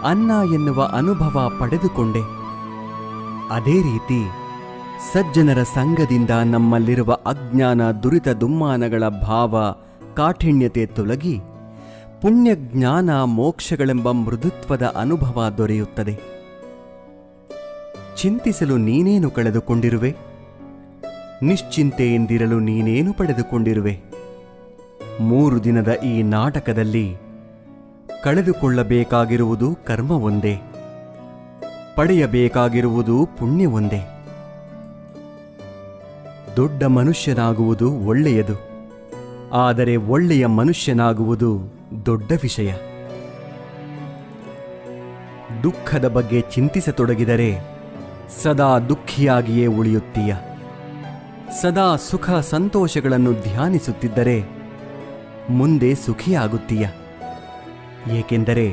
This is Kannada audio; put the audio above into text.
ಅನ್ನ ಎನ್ನುವ ಅನುಭವ ಪಡೆದುಕೊಂಡೆ. ಅದೇ ರೀತಿ ಸಜ್ಜನರ ಸಂಗದಿಂದ ನಮ್ಮಲ್ಲಿರುವ ಅಜ್ಞಾನ ದುರಿತ ದುಮ್ಮಾನಗಳ ಭಾವ ಕಾಠಿಣ್ಯತೆ ತೊಲಗಿ ಪುಣ್ಯ ಜ್ಞಾನ ಮೋಕ್ಷಗಳೆಂಬ ಮೃದುತ್ವದ ಅನುಭವ ದೊರೆಯುತ್ತದೆ. ಚಿಂತಿಸಲು ನೀನೇನು ಕಳೆದುಕೊಂಡಿರುವೆ? ನಿಶ್ಚಿಂತೆಯಿಂದಿರಲು ನೀನೇನು ಪಡೆದುಕೊಂಡಿರುವೆ? 3 ದಿನದ ಈ ನಾಟಕದಲ್ಲಿ ಕಳೆದುಕೊಳ್ಳಬೇಕಾಗಿರುವುದು ಕರ್ಮ ಒಂದೇ, ಪಡೆಯಬೇಕಾಗಿರುವುದು ಪುಣ್ಯ ಒಂದೇ. ದೊಡ್ಡ ಮನುಷ್ಯನಾಗುವುದು ಒಳ್ಳೆಯದು, ಆದರೆ ಒಳ್ಳೆಯ ಮನುಷ್ಯನಾಗುವುದು ದೊಡ್ಡ ವಿಷಯ. ದುಃಖದ ಬಗ್ಗೆ ಚಿಂತಿಸತೊಡಗಿದರೆ ಸದಾ ದುಃಖಿಯಾಗಿಯೇ ಉಳಿಯುತ್ತೀಯ. ಸದಾ ಸುಖ ಸಂತೋಷಗಳನ್ನು ಧ್ಯಾನಿಸುತ್ತಿದ್ದರೆ ಮುಂದೆ ಸುಖಿಯಾಗುತ್ತೀಯ. ಏಕೆಂದರೆ